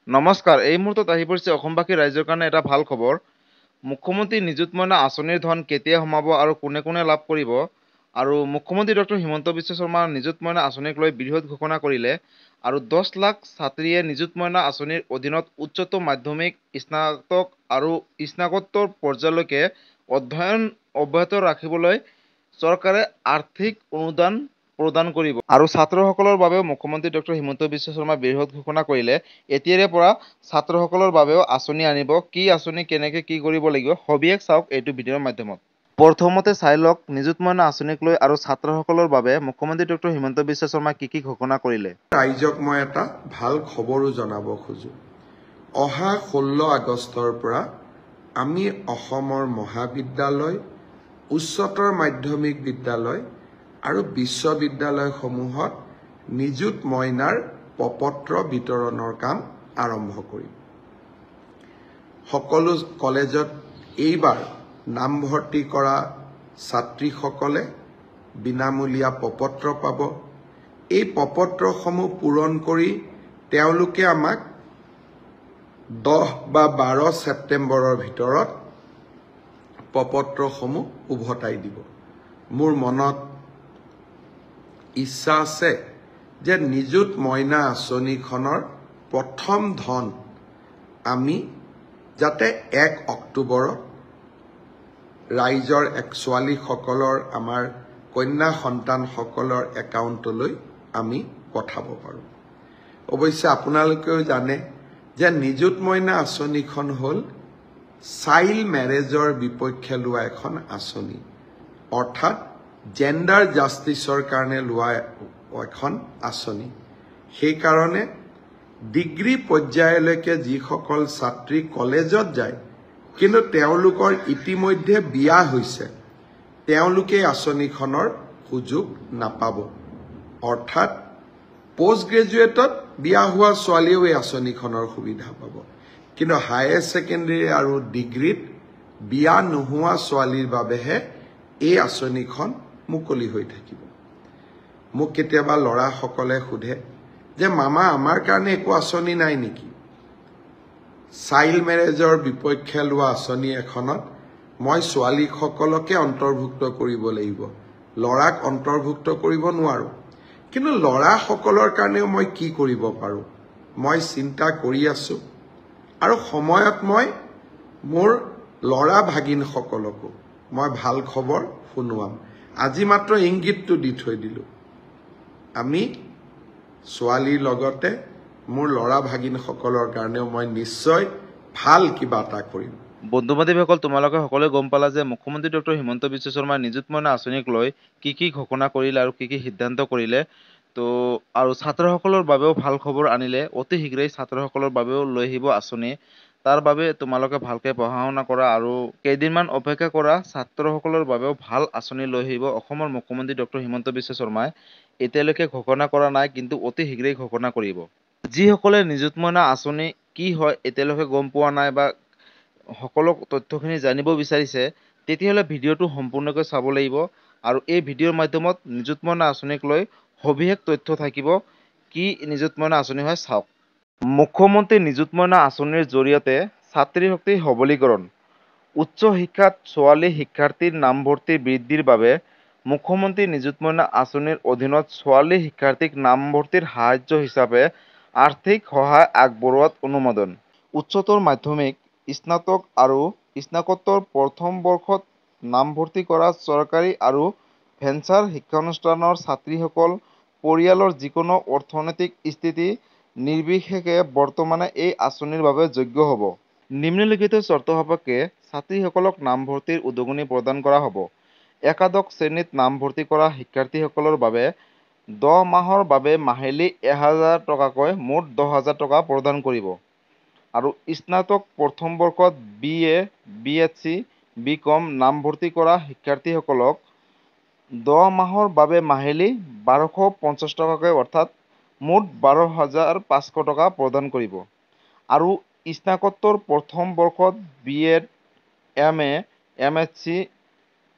নমস্কাৰ। এই মুহূৰ্তত আহি পৰিছে অসমবাসী ৰাইজৰ কাৰণে এটা ভাল খবৰ। মুখ্যমন্ত্ৰী নিযুত মইনা আঁচনিৰ ধন কেতিয়া সোমাব আৰু কোনে কোনে লাভ কৰিব? আৰু মুখ্যমন্ত্ৰী ডক্টৰ হিমন্ত বিশ্ব শৰ্মাৰ নিযুত মইনা আঁচনিক লৈ বৃহৎ ঘোষণা কৰিলে। আৰু 10 লাখ ছাত্ৰীয়ে নিযুত মইনা আঁচনিৰ অধীনত উচ্চতৰ মাধ্যমিক, স্নাতক আৰু স্নাতকোত্তৰ পৰ্যায়লৈকে অধ্যয়ন অব্যাহত ৰাখিবলৈ চৰকাৰে আৰ্থিক অনুদান প্ৰদান কৰিব। আৰু ছাত্ৰসকলৰ বাবেও মুখ্যমন্ত্ৰী ডক্টৰ হিমন্ত বিশ্ব শৰ্মাই বৃহৎ ঘোষণা কৰিলে। এতিয়াৰে পৰা ছাত্ৰসকলৰ বাবেও আঁচনি আনিব। কি আঁচনি, কেনেকে কি কৰিব লাগিব, সবিশেষ চাওক এইটো ভিডিঅ'ৰ মাধ্যমত। প্ৰথমতে চাই লওক নিযুত মইনা আঁচনিক লৈ আৰু ছাত্ৰসকলৰ বাবে মুখ্যমন্ত্ৰী ডক্টৰ হিমন্ত বিশ্ব শৰ্মাই কি ঘোষণা কৰিলে। ৰাইজক মই এটা ভাল খবৰো জনাব খোজো। অহা 16 আগষ্টৰ পৰা আমি অসমৰ মহাবিদ্যালয়, উচ্চতৰ মাধ্যমিক বিদ্যালয় আৰু বিশ্ববিদ্যালয়সমূহত নিযুত মইনাৰ প্ৰপত্ৰ বিতৰণৰ কাম আৰম্ভ কৰিম। সকলো কলেজত এইবাৰ নামভৰ্তি কৰা ছাত্ৰীসকলে বিনামূলীয়া প্ৰপত্ৰ পাব। এই প্ৰপত্ৰসমূহ পূৰণ কৰি তেওঁলোকে আমাক 10 বা 12 ছেপ্টেম্বৰৰ ভিতৰত প্ৰপত্ৰসমূহ উভতাই দিব। মোৰ মনত ইচ্ছা আছে যে নিযুত মইনা আঁচনিখনৰ প্ৰথম ধন আমি যাতে 1 অক্টোবৰত ৰাইজৰ ছোৱালীসকলৰ, আমাৰ কন্যা সন্তানসকলৰ একাউণ্টলৈ আমি পঠাব পাৰোঁ। অৱশ্যে আপোনালোকেও জানে যে নিযুত মইনা আঁচনিখন হ'ল চাইল্ড মেৰেজৰ বিপক্ষে লোৱা এখন আঁচনি, অৰ্থাৎ জেণ্ডাৰ জাষ্টিছৰ কাৰণে লোৱা এখন আঁচনি। সেইকাৰণে ডিগ্ৰী পৰ্যায়লৈকে যিসকল ছাত্ৰী কলেজত যায় কিন্তু তেওঁলোকৰ ইতিমধ্যে বিয়া হৈছে, তেওঁলোকে আঁচনিখনৰ সুযোগ নাপাব। অৰ্থাৎ পোষ্ট গ্ৰেজুৱেটত বিয়া হোৱা ছোৱালীয়েও এই আঁচনিখনৰ সুবিধা পাব, কিন্তু হায়াৰ ছেকেণ্ডেৰী আৰু ডিগ্ৰীত বিয়া নোহোৱা ছোৱালীৰ বাবেহে এই আঁচনিখন মুকলি হৈ থাকিব। মোক কেতিয়াবা ল'ৰাসকলে সোধে যে মামা, আমাৰ কাৰণে একো আঁচনি নাই নেকি? চাইল্ড মেৰেজৰ বিপক্ষে লোৱা আঁচনি এখনত মই ছোৱালীসকলকে অন্তৰ্ভুক্ত কৰিব লাগিব, ল'ৰাক অন্তৰ্ভুক্ত কৰিব নোৱাৰো। কিন্তু ল'ৰাসকলৰ কাৰণেও মই কি কৰিব পাৰোঁ, মই চিন্তা কৰি আছো। আৰু সময়ত মই মোৰ ল'ৰা ভাগিনসকলকো মই ভাল খবৰ শুনোৱাম। আজি মাত্ৰ ইংগিতটো দি থৈ দিলোঁ, আমি ছোৱালীৰ লগতে মোৰ ল'ৰা ভাগিনসকলৰ কাৰণেও মই নিশ্চয় ভাল কিবা এটা কৰিম। বন্ধু বান্ধৱীসকল, তোমালোকে সকলোৱে গম পালা যে মুখ্যমন্ত্ৰী ডক্টৰ হিমন্ত বিশ্ব শৰ্মাই নিযুত মইনা আঁচনিক লৈ কি ঘোষণা কৰিলে আৰু কি সিদ্ধান্ত কৰিলে। তো আৰু ছাত্ৰসকলৰ বাবেও ভাল খবৰ আনিলে। অতি শীঘ্ৰেই ছাত্ৰসকলৰ বাবেও লৈ আহিব আঁচনি। তাৰ বাবে তোমালোকে ভালকে পঢ়া শুনা কৰা আৰু কেইদিনমান অপেক্ষা কৰা। ছাত্ৰসকলৰ বাবেও ভাল আঁচনি লৈ আহিব অসমৰ মুখ্যমন্ত্ৰী ডক্টৰ হিমন্ত বিশ্ব শৰ্মাই। এতিয়ালৈকে ঘোষণা কৰা নাই, কিন্তু অতি শীঘ্ৰেই ঘোষণা কৰিব। যিসকলে নিযুত মইনা আঁচনি কি হয় এতিয়ালৈকে গম পোৱা নাই বা সকলো তথ্যখিনি জানিব বিচাৰিছে, তেতিয়াহ'লে ভিডিঅ'টো সম্পূৰ্ণকৈ চাব লাগিব। আৰু এই ভিডিঅ'ৰ মাধ্যমত নিযুত মইনা আঁচনিক লৈ সবিশেষ তথ্য থাকিব। কি নিযুত মইনা আঁচনি হয় চাওক। মুখ্যমন্ত্ৰী নিযুত মইনা আঁচনিৰ জৰিয়তে ছাত্ৰী শক্তিৰ সবলীকৰণ। উচ্চ শিক্ষাত ছোৱালী শিক্ষাৰ্থীৰ নামভৰ্তি বৃদ্ধিৰ বাবে মুখ্যমন্ত্ৰী নিযুত মইনা আঁচনিৰ অধীনত ছোৱালী শিক্ষাৰ্থীক নামভৰ্তিৰ সাহায্য হিচাপে আৰ্থিক সহায় আগবঢ়োৱাত অনুমোদন। উচ্চতৰ মাধ্যমিক, স্নাতক আৰু স্নাতকোত্তৰ প্ৰথম বৰ্ষত নামভৰ্তি কৰা চৰকাৰী আৰু ভেঞ্চাৰ শিক্ষানুষ্ঠানৰ ছাত্ৰীসকল পৰিয়ালৰ যিকোনো অৰ্থনৈতিক স্থিতি নিৰ্বিশেষে বৰ্তমানে এই আঁচনিৰ বাবে যোগ্য হ'ব। নিম্নলিখিত চৰ্ত সাপেক্ষে ছাত্ৰীসকলক নামভৰ্তিৰ উদগনি প্ৰদান কৰা হ'ব। একাদশ শ্ৰেণীত নামভৰ্তি কৰা শিক্ষাৰ্থীসকলৰ বাবে 10 মাহৰ বাবে মাহিলী 1000 টকাকৈ মুঠ 10,000 টকা প্ৰদান কৰিব। আৰু স্নাতক প্ৰথম বৰ্ষত BA, BSc, BCom নামভৰ্তি কৰা শিক্ষাৰ্থীসকলক 10 মাহৰ বাবে মাহিলী 1250 টকাকৈ অৰ্থাৎ মুঠ 12,500 টকা প্ৰদান কৰিব। আৰু স্নাতকোত্তৰ প্ৰথম বৰ্ষত BEd, MA, MSc,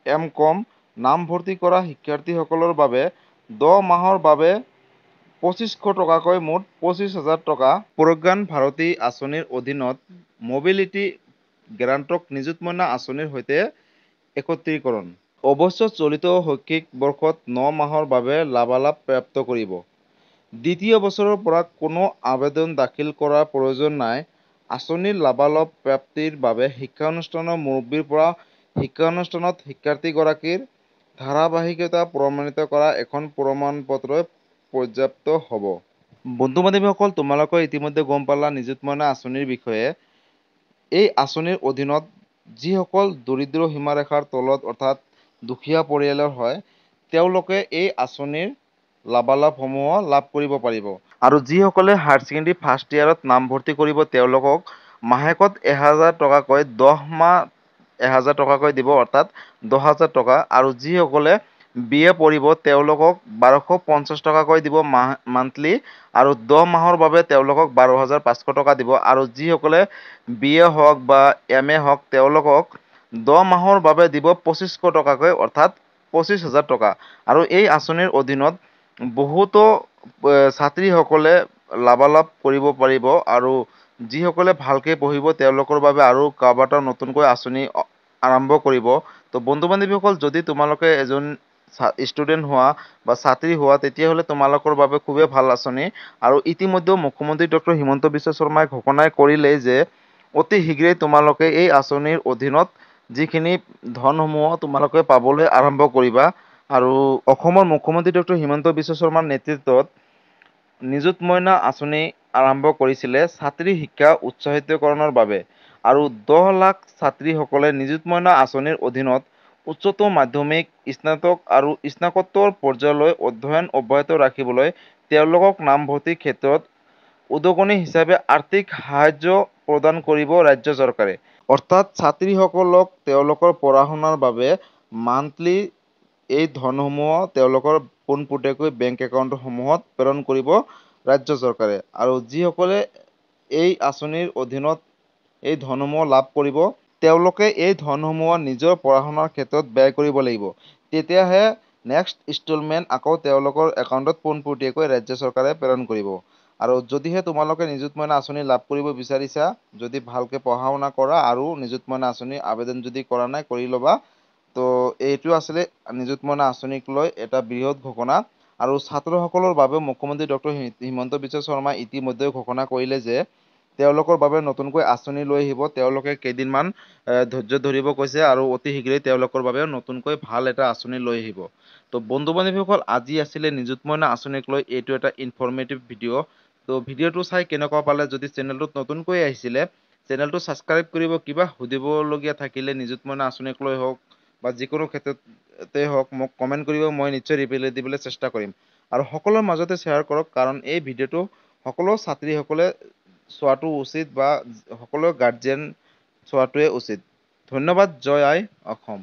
MCom নামভৰ্তি কৰা শিক্ষাৰ্থীসকলৰ বাবে 10 মাহৰ বাবে 2500 টকাকৈ মুঠ 25,000 টকা প্ৰজ্ঞান ভাৰতী আঁচনিৰ অধীনত মবিলিটি গ্ৰাণ্টক নিযুত মইনা আঁচনিৰ সৈতে একত্ৰীকৰণ। অৱশ্যে চলিত শৈক্ষিক বৰ্ষত 9 মাহৰ বাবে লাভালাভ প্ৰাপ্ত কৰিব। দ্বিতীয় বছৰৰ পৰা কোনো আবেদন দাখিল কৰাৰ প্ৰয়োজন নাই। আঁচনিৰ লাভালাভ প্ৰাপ্তিৰ বাবে শিক্ষানুষ্ঠানৰ মুৰব্বীৰ পৰা শিক্ষানুষ্ঠানত শিক্ষাৰ্থীগৰাকীৰ ধাৰাবাহিকতা প্ৰমাণিত কৰা এখন প্ৰমাণপত্ৰই পৰ্যাপ্ত হ'ব। বন্ধু-বান্ধৱীসকল, তোমালোকে ইতিমধ্যে গম পালা নিযুত মইনা আঁচনিৰ বিষয়ে। এই আঁচনিৰ অধীনত যিসকল দৰিদ্ৰ সীমাৰেখাৰ তলত অৰ্থাৎ দুখীয়া পৰিয়ালৰ হয়, তেওঁলোকে এই আঁচনিৰ লাভালাভসমূহ লাভ কৰিব পাৰিব। আৰু যিসকলে হায়াৰ ছেকেণ্ডেৰী ফাৰ্ষ্ট ইয়াৰত নামভৰ্তি কৰিব, তেওঁলোকক মাহেকত 1000 টকাকৈ 10 মাহ 1000 টকাকৈ দিব, অৰ্থাৎ 10,000 টকা। আৰু যিসকলে BA পঢ়িব, তেওঁলোকক 1250 টকাকৈ দিব মান্থলি, আৰু 10 মাহৰ বাবে তেওঁলোকক 12,500 টকা দিব। আৰু যিসকলে BA হওক বা MA হওক, তেওঁলোকক 10 মাহৰ বাবে দিব 2500 টকাকৈ, অৰ্থাৎ 25,000 টকা। আৰু এই আঁচনিৰ অধীনত বহুতো ছাত্ৰীসকলে লাভালাভ কৰিব পাৰিব। আৰু যিসকলে ভালকৈ পঢ়িব, তেওঁলোকৰ বাবে আৰু কেইবাটাও নতুনকৈ আঁচনি আৰম্ভ কৰিব। তো বন্ধু-বান্ধৱীসকল, যদি তোমালোকে এজন ষ্টুডেণ্ট হোৱা বা ছাত্ৰী হোৱা, তেতিয়াহ'লে তোমালোকৰ বাবে খুবেই ভাল আঁচনি। আৰু ইতিমধ্যে মুখ্যমন্ত্ৰী ডক্টৰ হিমন্ত বিশ্ব শৰ্মাই ঘোষণা কৰিলেই যে অতি শীঘ্ৰেই তোমালোকে এই আঁচনিৰ অধীনত যিখিনি ধনসমূহ তোমালোকে পাবলৈ আৰম্ভ কৰিবা। আৰু অসমৰ মুখ্যমন্ত্ৰী ডক্টৰ হিমন্ত বিশ্ব শৰ্মাৰ নেতৃত্বত নিযুত মইনা আঁচনি আৰম্ভ কৰিছিলে ছাত্ৰী শিক্ষা উৎসাহিতকৰণৰ বাবে। আৰু 10 লাখ ছাত্ৰীসকলে নিযুত মইনা আঁচনিৰ অধীনত উচ্চতৰ মাধ্যমিক, স্নাতক আৰু স্নাতকোত্তৰ পৰ্যায়লৈ অধ্যয়ন অব্যাহত ৰাখিবলৈ তেওঁলোকক নামভৰ্তিৰ ক্ষেত্ৰত উদগনি হিচাপে আৰ্থিক সাহায্য প্ৰদান কৰিব ৰাজ্য চৰকাৰে। অৰ্থাৎ ছাত্ৰীসকলক তেওঁলোকৰ পঢ়া-শুনাৰ বাবে মান্থলি এই ধনসমূহ তেওঁলোকৰ পোনপটীয়াকৈ বেংক একাউণ্টসমূহত প্ৰেৰণ কৰিব ৰাজ্য চৰকাৰে। আৰু যিসকলে এই আঁচনিৰ অধীনত এই ধনসমূহ লাভ কৰিব, তেওঁলোকে এই ধনসমূহ নিজৰ পঢ়া-শুনাৰ ক্ষেত্ৰত ব্যয় কৰিব লাগিব। তেতিয়াহে নেক্সট ইনষ্টলমেণ্ট আকৌ তেওঁলোকৰ একাউণ্টত পোনপটীয়াকৈ ৰাজ্য চৰকাৰে প্ৰেৰণ কৰিব। আৰু যদিহে তোমালোকে নিযুত মইনা আঁচনি লাভ কৰিব বিচাৰিছা, যদি ভালকৈ পঢ়া-শুনা কৰা আৰু নিযুত মইনা আঁচনি আবেদন যদি কৰা নাই, কৰি ল'বা। তো এইটো আছিলে নিযুত মইনা আঁচনিক লৈ এটা বৃহৎ ঘোষণা। আৰু ছাত্ৰসকলৰ বাবে মুখ্যমন্ত্ৰী ডক্টৰ হিমন্ত বিশ্ব শৰ্মাই ইতিমধ্যে ঘোষণা কৰিলে যে তেওঁলোকৰ বাবে নতুনকৈ আঁচনি লৈ আহিব। তেওঁলোকে কেইদিনমান ধৈৰ্য ধৰিব কৈছে, আৰু অতি শীঘ্ৰেই তেওঁলোকৰ বাবে নতুনকৈ ভাল এটা আঁচনি লৈ আহিব। তো বন্ধু-বান্ধৱীসকল, আজি আছিলে নিযুত মইনা আঁচনিক লৈ এইটো এটা ইনফৰ্মেটিভ ভিডিঅ'। তো ভিডিঅ'টো চাই কেনেকুৱা পালে? যদি চেনেলটোত নতুনকৈ আহিছিলে, চেনেলটো ছাবস্ক্ৰাইব কৰিব। কিবা সুধিবলগীয়া থাকিলে নিযুত মইনা আঁচনিক লৈ হওক বা যিকোনো ক্ষেত্ৰতে হওক, মোক কমেণ্ট কৰিব, মই নিশ্চয় ৰিপ্লাই দিবলৈ চেষ্টা কৰিম। আৰু সকলোৰে মাজতে শ্বেয়াৰ কৰক, কাৰণ এই ভিডিঅ'টো সকলো ছাত্ৰীসকলে চোৱাটো উচিত বা সকলো গাৰ্জেন চোৱাটোৱে উচিত। ধন্যবাদ। জয় আই অসম।